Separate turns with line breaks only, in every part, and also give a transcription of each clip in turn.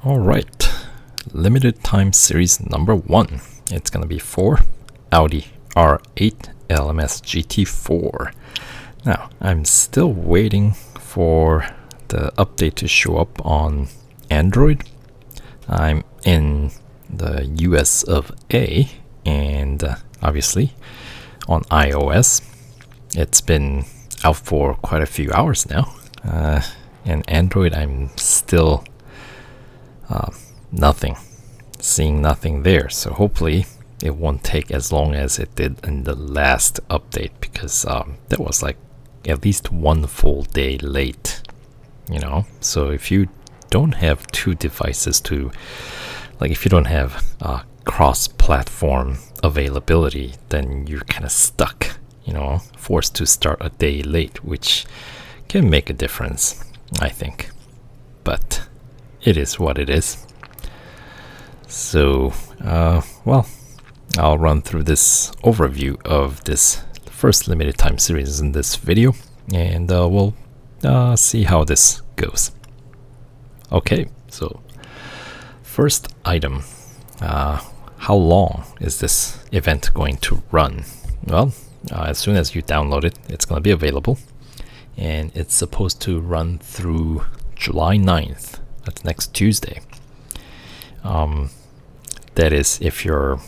Alright, limited time series number 1. It's gonna be for Audi R8 LMS GT4. Now, I'm still waiting for the update to show up on Android. I'm in the US of A, and obviously on iOS. It's been out for quite a few hours now. And Android, I'm still seeing nothing there. So hopefully it won't take as long as it did in the last update, because that was like at least one full day late, So if you don't have two devices if you don't have cross-platform availability, then you're kind of stuck, forced to start a day late, which can make a difference, I think. But it is what it is. So, I'll run through this overview of this first limited time series in this video, and we'll see how this goes. Okay, so first item, how long is this event going to run? Well, as soon as you download it, it's going to be available, and it's supposed to run through July 9th. That's next Tuesday. That is if you're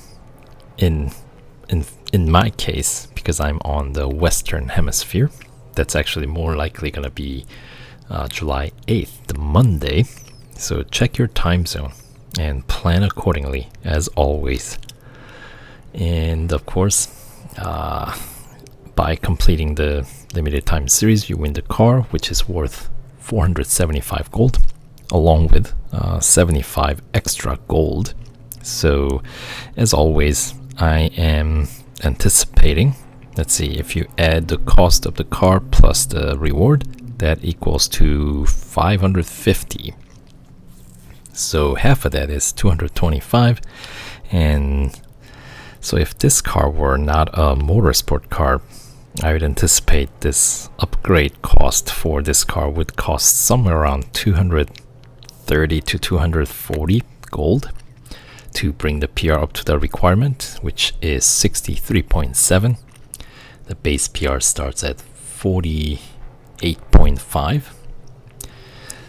in my case, because I'm on the Western Hemisphere, that's actually more likely going to be July 8th, the Monday. So check your time zone and plan accordingly, as always. And of course, by completing the limited time series, you win the car, which is worth 475 gold, along with 75 extra gold. So, as always, I am anticipating, let's see, if you add the cost of the car plus the reward, that equals to 550. So half of that is 225, and so if this car were not a motorsport car, I would anticipate this upgrade cost for this car would cost somewhere around 230 to 240 gold to bring the PR up to the requirement, which is 63.7. The base PR starts at 48.5.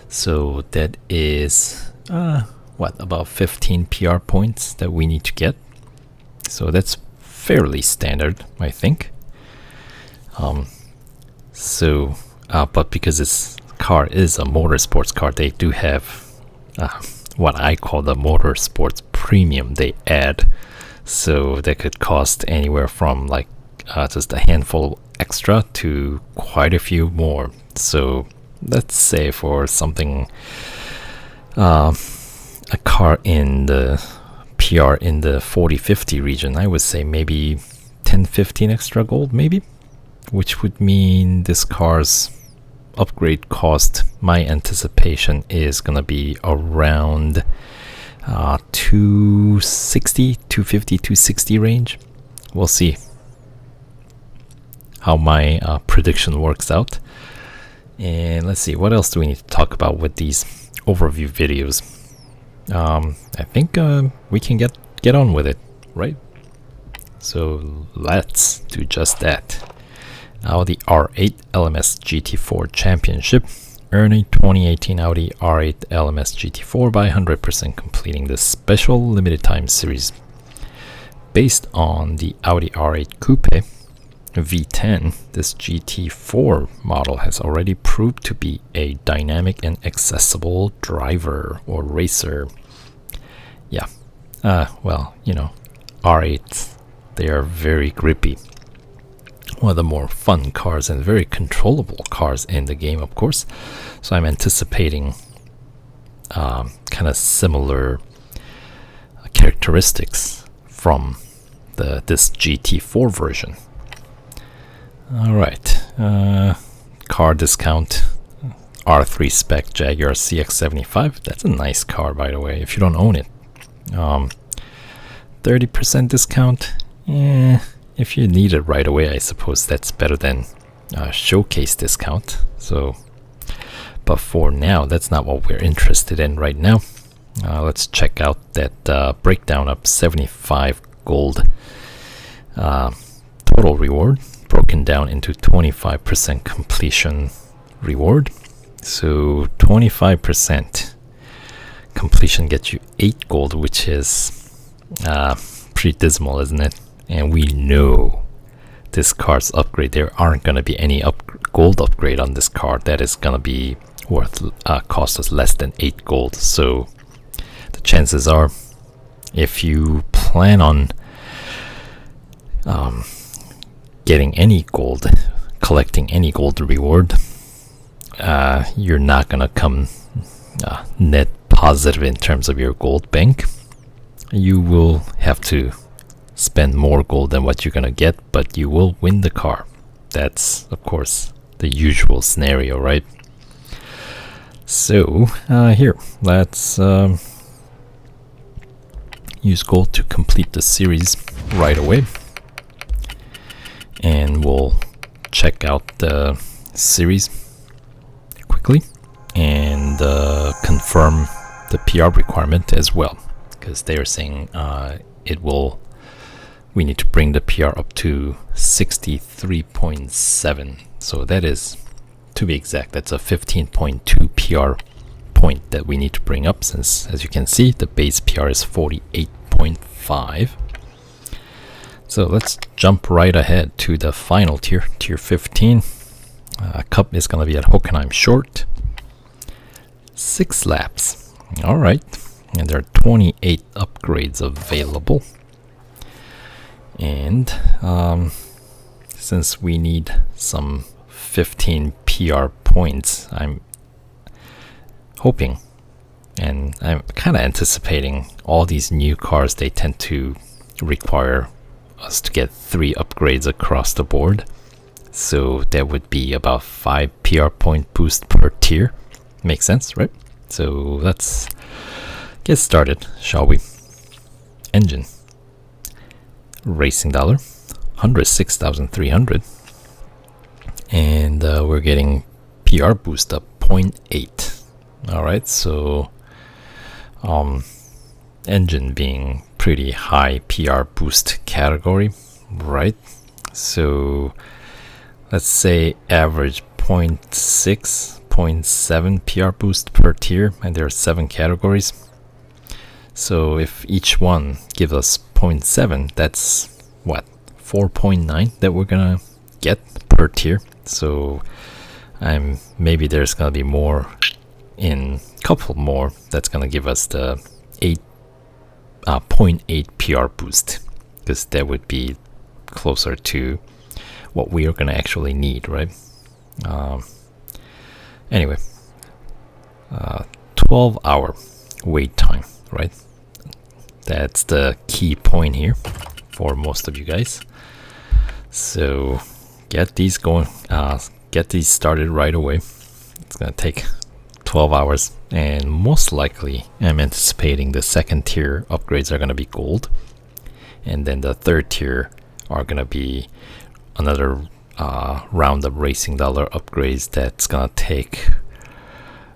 So that is about 15 PR points that we need to get. So that's fairly standard, I think. But because this car is a motorsports car, they do have what I call the motorsports premium they add. So that could cost anywhere from just a handful extra to quite a few more. So let's say for something, a car in the PR in the 40-50 region, I would say maybe 10-15 extra gold, maybe, which would mean this car's upgrade cost, my anticipation, is gonna be around 260, 250, 260 range. We'll see how my prediction works out. And let's see, what else do we need to talk about with these overview videos? I think we can get on with it, right? So let's do just that. Audi R8 LMS GT4 Championship. Earn a 2018 Audi R8 LMS GT4 by 100% completing this special limited time series. Based on the Audi R8 Coupe V10, this GT4 model has already proved to be a dynamic and accessible driver or racer. Yeah, R8s, they are very grippy. One of the more fun cars and very controllable cars in the game, of course. So I'm anticipating kind of similar characteristics from this GT4 version. Alright, car discount, R3 spec Jaguar CX-75. That's a nice car, by the way, if you don't own it. 30% discount, if you need it right away, I suppose that's better than showcase discount. So, but for now, that's not what we're interested in right now. Let's check out that breakdown of 75 gold total reward, broken down into 25% completion reward. So 25% completion gets you 8 gold, which is pretty dismal, isn't it? And we know this car's upgrade, there aren't going to be any gold upgrade on this car that is going to be worth cost us less than 8 gold. So the chances are, if you plan on getting any gold, collecting any gold reward, you're not gonna come net positive in terms of your gold bank. You will have to spend more gold than what you're gonna get, but you will win the car. That's of course the usual scenario, right? So here, let's use gold to complete the series right away, and we'll check out the series quickly and confirm the PR requirement as well, because they're saying we need to bring the PR up to 63.7. So that is, to be exact, that's a 15.2 PR point that we need to bring up, since, as you can see, the base PR is 48.5. So let's jump right ahead to the final tier, tier 15. Cup is going to be at Hockenheim Short. 6 laps. Alright. And there are 28 upgrades available. And since we need some 15 PR points, I'm hoping, and I'm kind of anticipating, all these new cars, they tend to require us to get 3 upgrades across the board. So that would be about 5 PR point boost per tier. Makes sense, right? So let's get started, shall we? Engine. Racing dollar, 106,300. And we're getting PR boost up 0.8. Alright, so engine being pretty high PR boost category, right? So let's say average 0.6, 0.7 PR boost per tier, and there are 7 categories. So if each one gives us 0.7, that's what, 4.9 that we're gonna get per tier. So maybe there's gonna be more, in couple more, that's gonna give us the 0.8 PR boost, because that would be closer to what we are gonna actually need, right? Anyway, 12-hour wait time, right? That's the key point here for most of you guys. So get these going, get these started right away. It's gonna take 12 hours, and most likely I'm anticipating the second tier upgrades are gonna be gold, and then the third tier are gonna be another round of racing dollar upgrades that's gonna take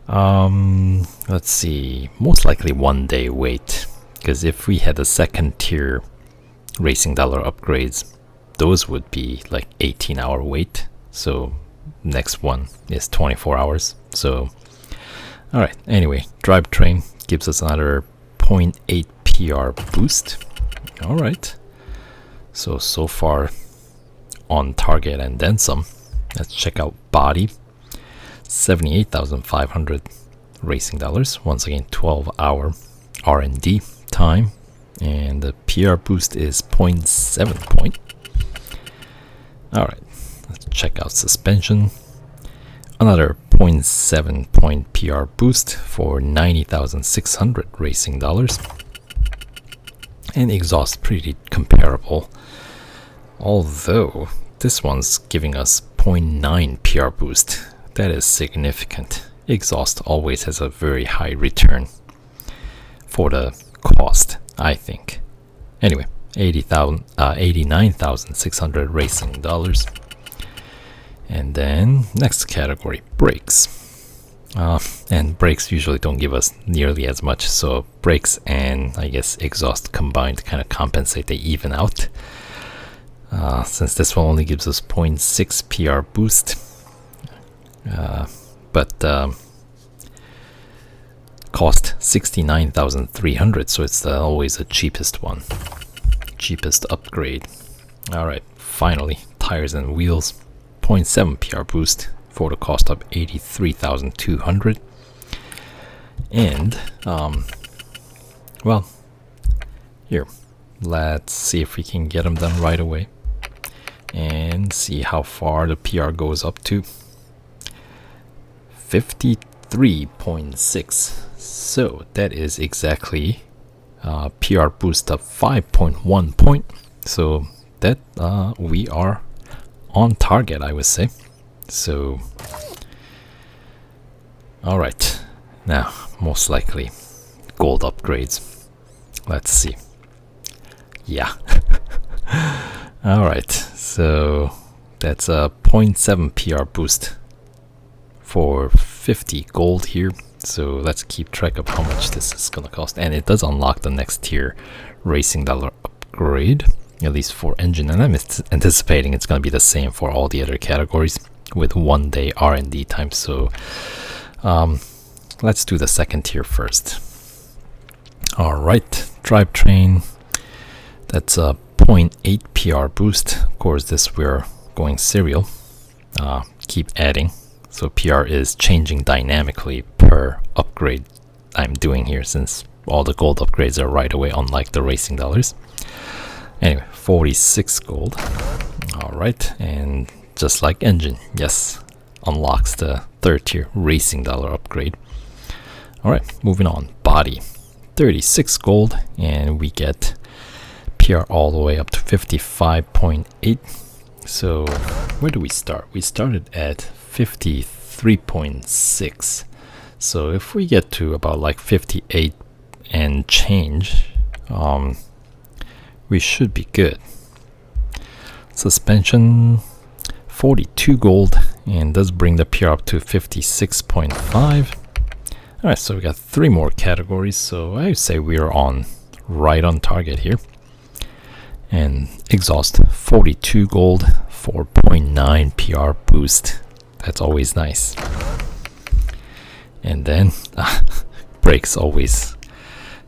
let's see, most likely 1 day wait, because if we had a second tier racing dollar upgrades, those would be like 18-hour wait. So next one is 24 hours. So alright, anyway, Drivetrain gives us another 0.8 PR boost. Alright, so far on target and then some. Let's check out body. 78,500 racing dollars. Once again, 12-hour R&D time, and the PR boost is 0.7 point. Alright, let's check out suspension. Another 0.7 point PR boost for 90,600 racing dollars. And exhaust pretty comparable, although this one's giving us 0.9 PR boost. That is significant. Exhaust always has a very high return for the cost, I think. Anyway, 89,600 racing dollars. And then next category, brakes. And brakes usually don't give us nearly as much, so brakes and I guess exhaust combined kind of compensate, they even out. Since this one only gives us 0.6 PR boost, but cost 69,300, so it's always the cheapest one, cheapest upgrade. Alright, finally, tires and wheels, 0.7 PR boost for the cost of 83,200. And well, here, let's see if we can get them done right away and see how far the PR goes up to. 53.6. So that is exactly PR boost of 5.1 point. So that we are on target, I would say. So all right, now most likely gold upgrades. Let's see. Yeah. All right, so that's a 0.7 PR boost for 50 gold here. So let's keep track of how much this is gonna cost, and it does unlock the next tier racing dollar upgrade, at least for engine, and I'm anticipating it's gonna be the same for all the other categories with 1 day R&D time. So let's do the second tier first. All right, drivetrain, that's a 0.8 PR boost. Of course, this we're going serial, keep adding, so PR is changing dynamically per upgrade I'm doing here, since all the gold upgrades are right away, unlike the racing dollars. Anyway, 46 gold. All right, and just like engine, yes, unlocks the third tier racing dollar upgrade. All right, moving on. Body, 36 gold, and we get PR all the way up to 55.8. So where do we start? We started at 53.6. So if we get to about like 58 and change, we should be good. Suspension, 42 gold, and does bring the PR up to 56.5. All right, so we got 3 more categories, so I would say we are right on target here. And exhaust, 42 gold, 4.9 PR boost. That's always nice. And then brakes always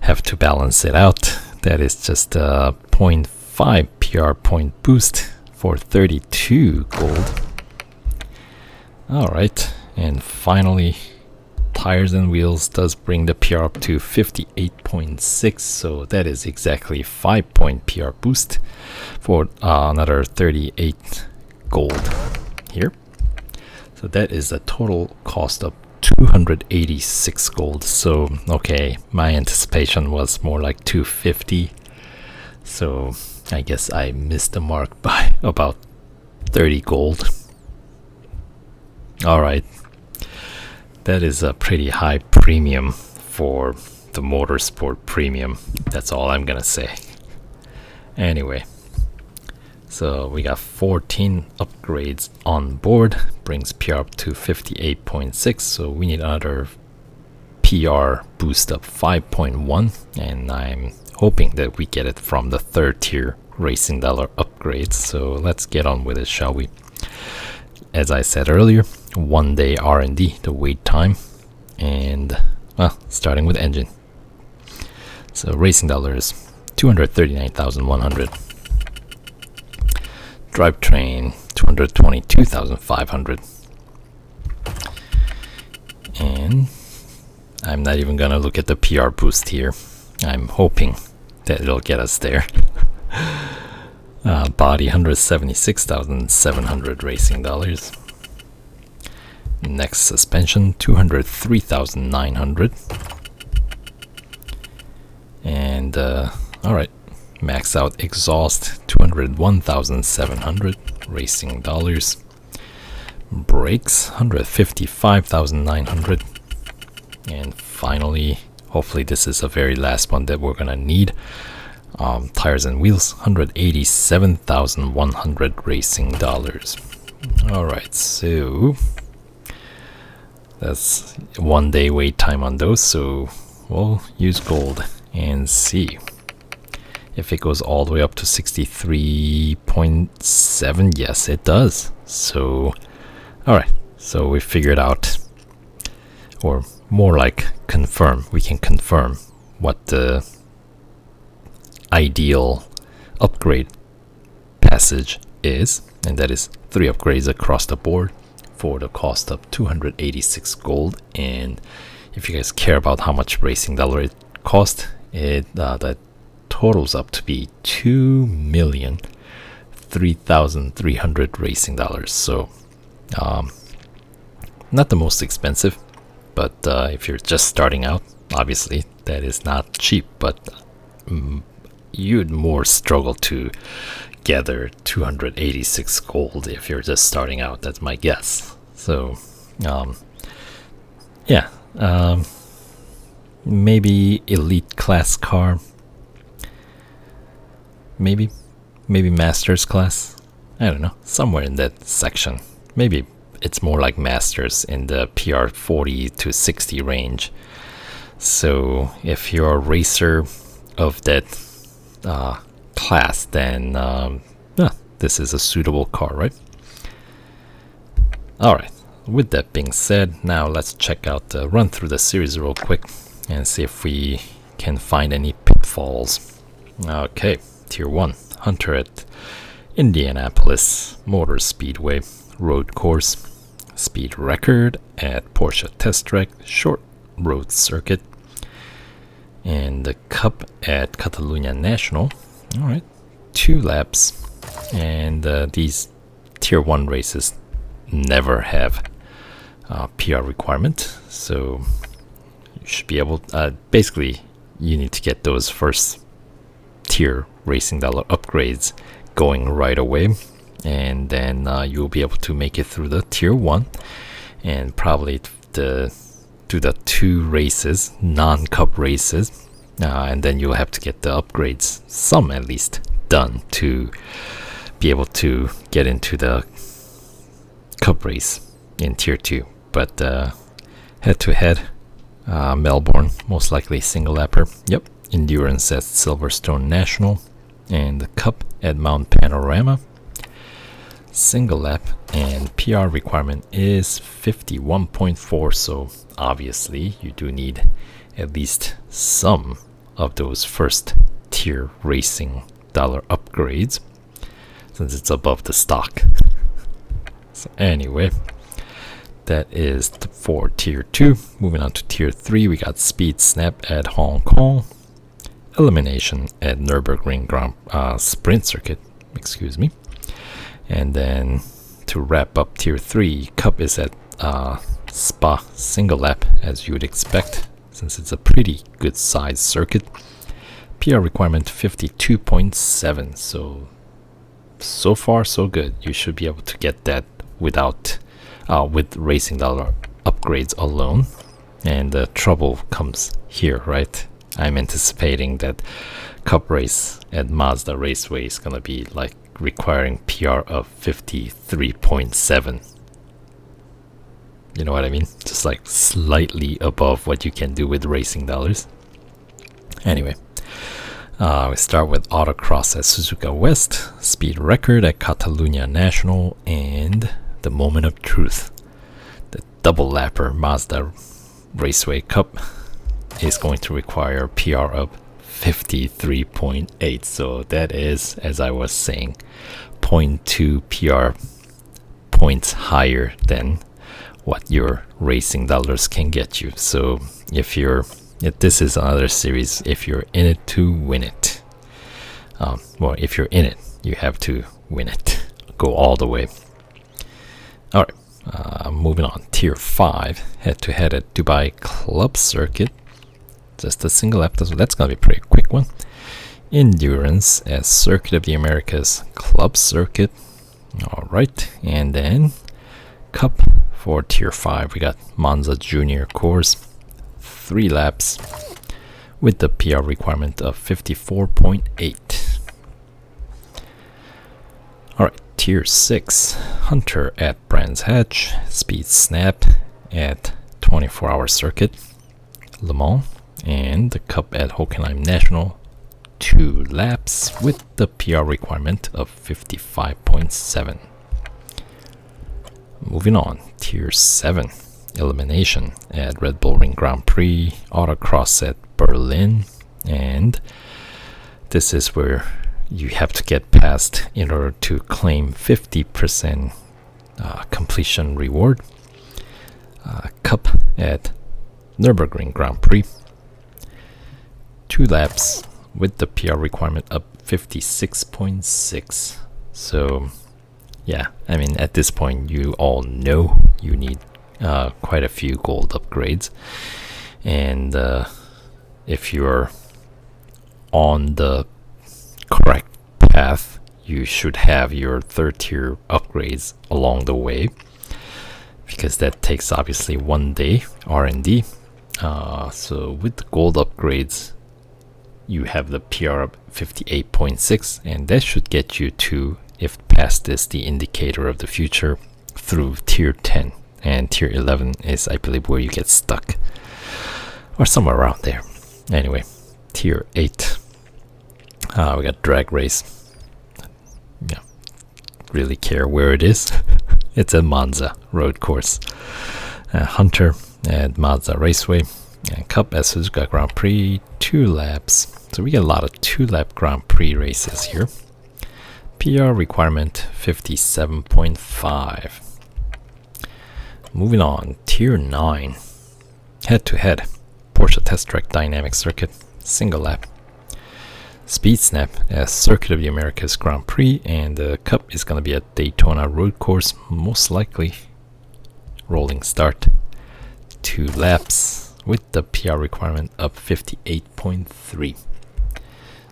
have to balance it out. That is just a 0.5 PR point boost for 32 gold. All right, and finally, tires and wheels does bring the PR up to 58.6, so that is exactly 5 point PR boost for another 38 gold here. So that is a total cost of 286 gold. So okay, my anticipation was more like 250, so I guess I missed the mark by about 30 gold. All right, that is a pretty high premium for the motorsport premium. That's all I'm gonna say. Anyway, so we got 14 upgrades on board, brings PR up to 58.6, so we need another PR boost up 5.1, and I'm hoping that we get it from the third tier racing dollar upgrades. So let's get on with it, shall we? As I said earlier, 1 day R&D, the wait time, and well, starting with engine. So racing dollars, 239,100. Drivetrain, 222,500. And I'm not even gonna look at the PR boost here. I'm hoping that it'll get us there. Body, 176,700 racing dollars. Next, suspension, 203,900. And all right, max out exhaust, 201,700 racing dollars. Brakes, 155,900. And finally, hopefully this is the very last one that we're gonna need, tires and wheels, 187,100 racing dollars. All right, so That's 1 day wait time on those, so we'll use gold and see if it goes all the way up to 63.7. Yes, it does. So, alright, so we figured out, or more like confirm, we can confirm what the ideal upgrade passage is, and that is 3 upgrades across the board for the cost of 286 gold. And if you guys care about how much racing dollar it cost, that totals up to be 2,003,300 racing dollars. So not the most expensive, but if you're just starting out, obviously that is not cheap, but you'd more struggle to gather 286 gold if you're just starting out. That's my guess. So yeah, maybe elite class car, maybe masters class, I don't know, somewhere in that section. Maybe it's more like masters in the PR 40 to 60 range. So if you're a racer of that class, then this is a suitable car, right? Alright, with that being said, now let's check out run through the series real quick and see if we can find any pitfalls. Okay, Tier 1, Hunter at Indianapolis Motor Speedway road course, speed record at Porsche Test Track short road circuit, and the Cup at Catalunya National. Alright, 2 laps, and these Tier 1 races never have PR requirement, so you should be able basically you need to get those first tier racing dollar upgrades going right away, and then you'll be able to make it through the Tier 1 and probably do the 2 races, non-cup races, and then you'll have to get the upgrades, some at least, done to be able to get into the cup race in Tier 2. But head-to-head, Melbourne, most likely single lapper. Yep, endurance at Silverstone National, and the Cup at Mount Panorama, single lap, and PR requirement is 51.4, so obviously you do need at least some of those first tier racing dollar upgrades since it's above the stock. So anyway, that is for Tier 2. Moving on to Tier 3, we got Speed Snap at Hong Kong, Elimination at Nürburgring Grand Sprint Circuit, excuse me. And then to wrap up Tier 3, Cup is at Spa single lap, as you would expect, since it's a pretty good sized circuit. PR requirement 52.7, so far so good. You should be able to get that without with racing dollar upgrades alone. And the trouble comes here, right? I'm anticipating that Cup race at Mazda Raceway is gonna be like requiring PR of 53.7. You know what I mean? Just like slightly above what you can do with racing dollars. Anyway, we start with Autocross at Suzuka West, speed record at Catalunya National, and the moment of truth. The double lapper Mazda Raceway Cup is going to require PR of 53.8. So that is, as I was saying, 0.2 PR points higher than what your racing dollars can get you. So if this is another series, if you're in it to win it, well, if you're in it, you have to win it, go all the way. All right, moving on. Tier 5, head-to-head at Dubai Club Circuit, just a single lap, so that's gonna be a pretty quick one. Endurance at Circuit of the Americas Club Circuit. All right, and then Cup for Tier 5, we got Monza Junior Course, 3 laps with the PR requirement of 54.8. Alright, Tier 6, Hunter at Brands Hatch, Speed Snap at 24-hour circuit, Le Mans, and the Cup at Hockenheim National, 2 laps with the PR requirement of 55.7. Moving on, Tier 7, elimination at Red Bull Ring Grand Prix, Autocross at Berlin, and this is where you have to get past in order to claim 50% completion reward. Cup at Nürburgring Grand Prix, 2 laps with the PR requirement of 56.6. So yeah, I mean, at this point you all know you need quite a few gold upgrades, and if you're on the correct path, you should have your 3rd tier upgrades along the way, because that takes obviously 1 day R&D. So with the gold upgrades, you have the PR of 58.6, and that should get you to, if past is the indicator of the future, through Tier 10. And Tier 11 is, I believe, where you get stuck, or somewhere around there. Anyway, Tier 8. We got drag race. Yeah, really care where it is. It's a Monza road course. Hunter at Mazda Raceway, and Cup at Suzuka Grand Prix, 2 laps. So we get a lot of 2-lap Grand Prix races here. PR requirement 57.5. Moving on, Tier 9, head-to-head, Porsche Test Track Dynamic Circuit, single lap. Speed Snap as Circuit of the Americas Grand Prix, and the Cup is going to be at Daytona Road Course, most likely. Rolling start, 2 laps with the PR requirement of 58.3.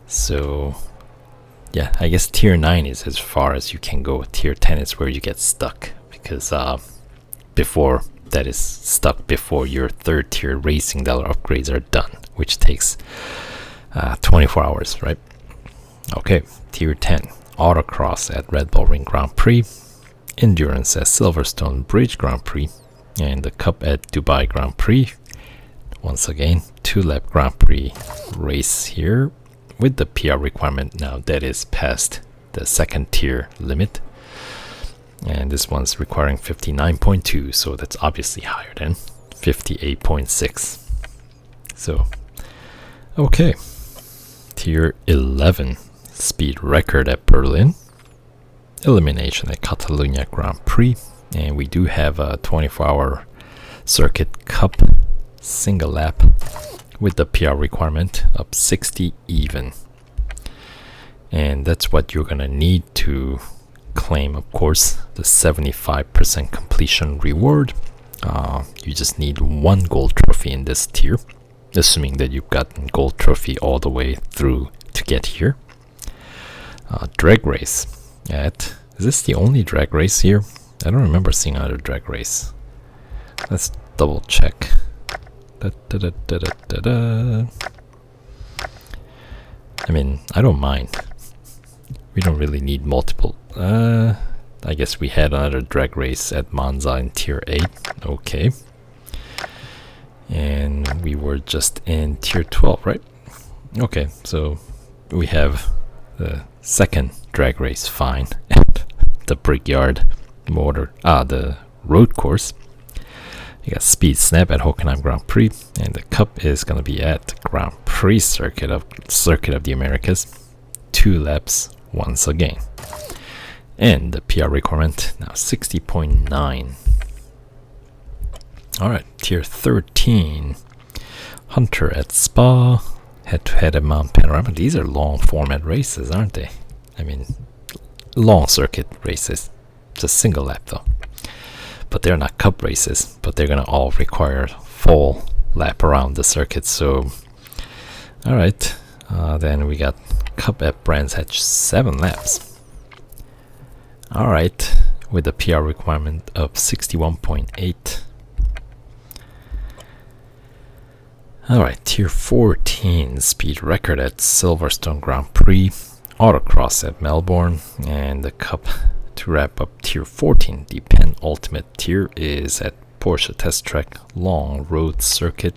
So yeah, I guess Tier 9 is as far as you can go. Tier 10 is where you get stuck, because before that is stuck before your 3rd tier racing dollar upgrades are done, which takes 24 hours, right? Okay, Tier 10, Autocross at Red Bull Ring Grand Prix, Endurance at Silverstone Bridge Grand Prix, and the Cup at Dubai Grand Prix. Once again, 2-lap Grand Prix race here with the PR requirement now that is past the 2nd tier limit. And this one's requiring 59.2, so that's obviously higher than 58.6. So, okay. Tier 11, speed record at Berlin, elimination at Catalonia Grand Prix, and we do have a 24-hour circuit Cup single lap with the PR requirement of 60 even. And that's what you're gonna need to claim, of course, the 75% completion reward. You just need 1 gold trophy in this tier, assuming that you've gotten gold trophy all the way through to get here. Drag race at, is this the only drag race here? I don't remember seeing another drag race. Let's double check. I mean, I don't mind. We don't really need multiple. I guess we had another drag race at Monza in Tier 8. Okay. And we were just in Tier 12, right? Okay, so we have the 2nd drag race fine at the Brickyard Motor, the road course. You got Speed Snap at Hockenheim Grand Prix, and the Cup is going to be at Grand Prix Circuit of the Americas, 2 laps once again. And the PR requirement now 60.9. Alright, Tier 13, Hunter at Spa, head-to-head at Mount Panorama. These are long format races, aren't they? I mean, long circuit races, just single lap though. But they're not Cup races, but they're gonna all require full lap around the circuit. So, alright, then we got Cup at Brands Hatch, 7 laps. Alright, with a PR requirement of 61.8. Alright, Tier 14, speed record at Silverstone Grand Prix, Autocross at Melbourne, and the Cup to wrap up Tier 14. The penultimate tier is at Porsche test track, long road circuit,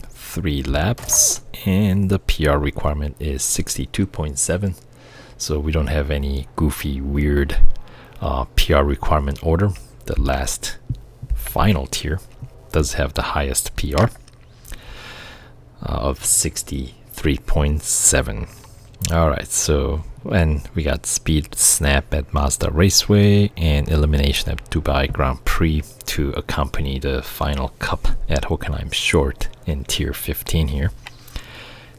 3 laps, and the PR requirement is 62.7. So we don't have any goofy, weird PR requirement order. The last final tier does have the highest PR of 63.7. Alright, so and we got speed snap at Mazda Raceway and elimination at Dubai Grand Prix to accompany the final cup at Hockenheim Short in tier 15 here.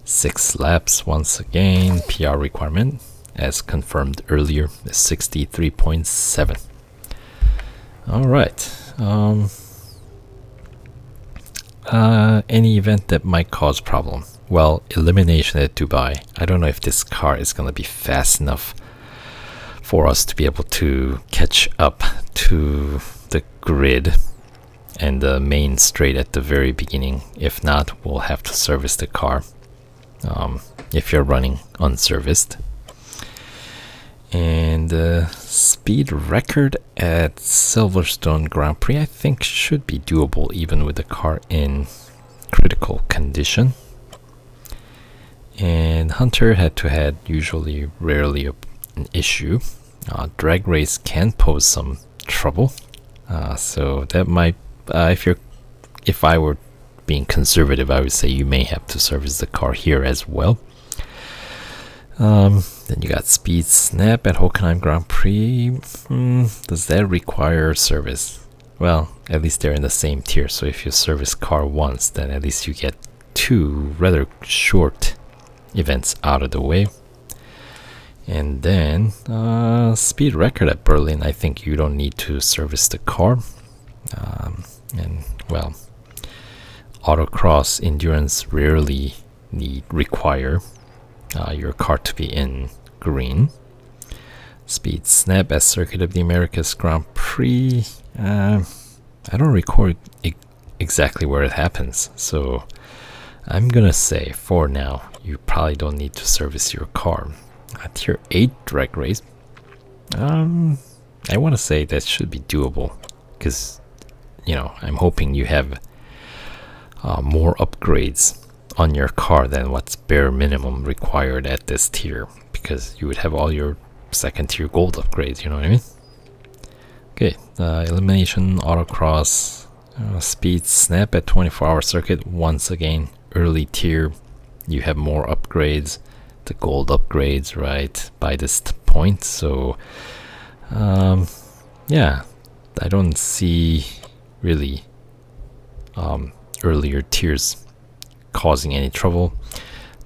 6 laps once again. PR requirement, as confirmed earlier, is 63.7. Alright. Any event that might cause problem. Well, elimination at Dubai. I don't know if this car is going to be fast enough for us to be able to catch up to the grid and the main straight at the very beginning. If not, we'll have to service the car if you're running unserviced. And the speed record at Silverstone Grand Prix, I think, should be doable even with the car in critical condition. And Hunter head-to-head, usually rarely an issue. Drag race can pose some trouble, so that might, if I were being conservative, I would say you may have to service the car here as well. Then you got speed snap at Hockenheim Grand Prix. Does that require service? Well, at least they're in the same tier, so if you service car once, then at least you get 2 rather short events out of the way. And then speed record at Berlin, I think you don't need to service the car. And well, autocross endurance rarely require your car to be in green. Speed snap at Circuit of the Americas Grand Prix, I don't record exactly where it happens, so I'm gonna say for now you probably don't need to service your car. Tier 8 drag race, I want to say that should be doable, because I'm hoping you have more upgrades on your car than what's bare minimum required at this tier, because you would have all your second tier gold upgrades, you know what I mean? Okay, elimination, autocross, speed snap at 24-hour circuit. Once again, early tier, you have more upgrades, the gold upgrades, right, by this point. So yeah, I don't see really earlier tiers causing any trouble.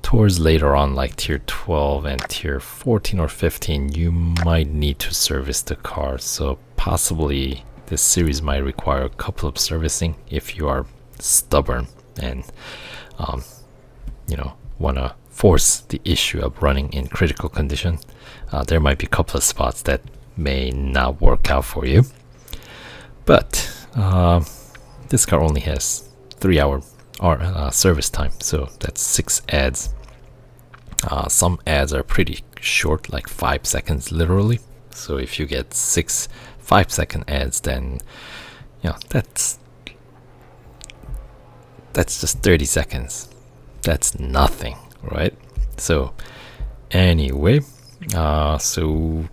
Towards later on, like tier 12 and tier 14 or 15, you might need to service the car, so possibly this series might require a couple of servicing if you are stubborn and want to force the issue of running in critical condition. There might be a couple of spots that may not work out for you, but this car only has 3-hour service time, so that's 6 ads. Some ads are pretty short, like 5 seconds literally, so if you get 6 5-second ads, then that's just 30 seconds. That's nothing, right? So anyway, so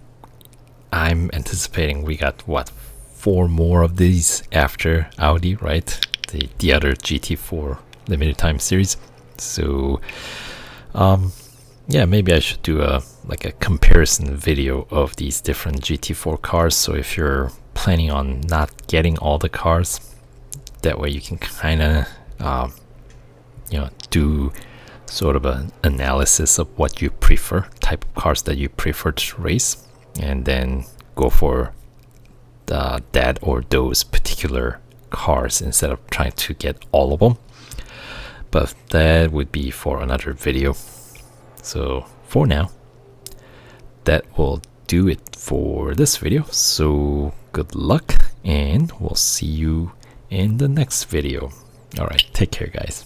I'm anticipating we got 4 more of these after Audi, right? The other GT4 limited time series. So yeah, maybe I should do a comparison video of these different GT4 cars. So if you're planning on not getting all the cars, that way you can kind of do sort of an analysis of what you prefer, type of cars that you prefer to race, and then go for that or those particular cars instead of trying to get all of them. But that would be for another video. So for now, that will do it for this video. So good luck, and we'll see you in the next video. All right, take care, guys.